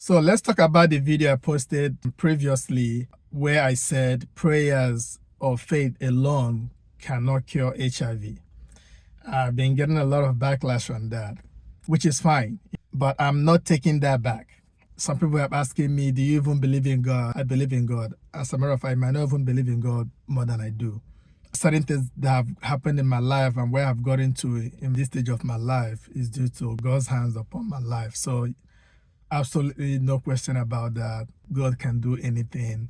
So let's talk about the video I posted previously where I said prayers or faith alone cannot cure HIV. I've been getting a lot of backlash on that, which is fine, but I'm not taking that back. Some people are asking me, do you even believe in God? I believe in God. As a matter of fact, I might not even believe in God more than I do. Certain things that have happened in my life and where I've gotten to in this stage of my life is due to God's hands upon my life. So absolutely no question about that. God can do anything.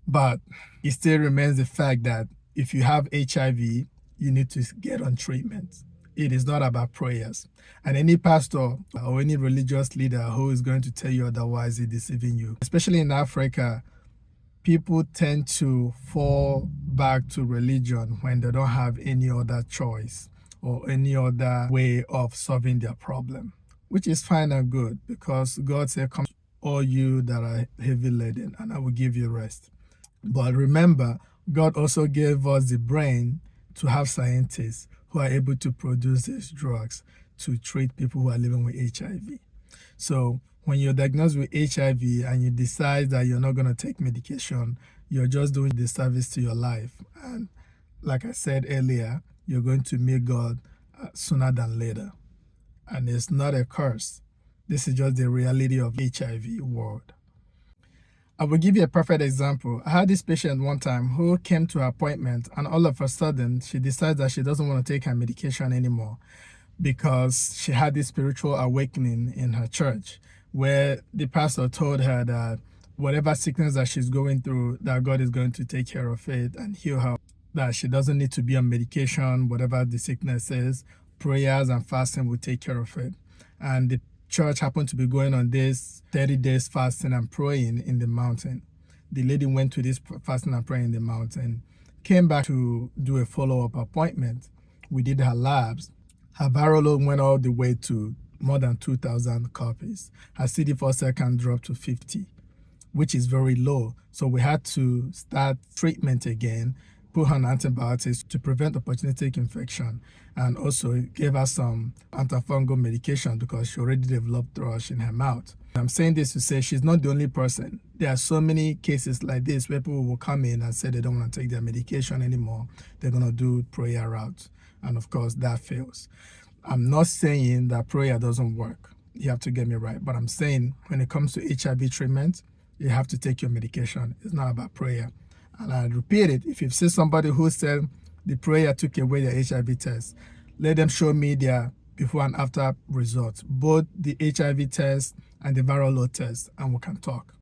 But it still remains the fact that if you have HIV, you need to get on treatment. It is not about prayers. And any pastor or any religious leader who is going to tell you otherwise is deceiving you. Especially in Africa, people tend to fall back to religion when they don't have any other choice or any other way of solving their problem, which is fine and good because God said, come all you that are heavy laden and I will give you rest. But remember, God also gave us the brain to have scientists who are able to produce these drugs to treat people who are living with HIV. So when you're diagnosed with HIV and you decide that you're not going to take medication, you're just doing the service to your life. And like I said earlier, you're going to meet God sooner than later. And it's not a curse. This is just the reality of HIV world. I will give you a perfect example. I had this patient one time who came to her appointment and all of a sudden she decides that she doesn't want to take her medication anymore because she had this spiritual awakening in her church where the pastor told her that whatever sickness that she's going through, that God is going to take care of it and heal her, that she doesn't need to be on medication, whatever the sickness is, prayers and fasting will take care of it. And the church happened to be going on this 30 days fasting and praying in the mountain. The lady went to this fasting and praying in the mountain, came back to do a follow-up appointment. We did her labs. Her viral load went all the way to more than 2,000 copies. Her CD4 cell count dropped to 50, which is very low. So we had to start treatment again, put her on antibiotics to prevent opportunistic infection, and also gave her some antifungal medication because she already developed thrush in her mouth. I'm saying this to say she's not the only person. There are so many cases like this where people will come in and say they don't want to take their medication anymore. They're going to do prayer route. And of course, that fails. I'm not saying that prayer doesn't work. You have to get me right. But I'm saying when it comes to HIV treatment, you have to take your medication. It's not about prayer. And I repeat it, if you've seen somebody who said the prayer took away their HIV test, let them show me their before and after results, both the HIV test and the viral load test, and we can talk.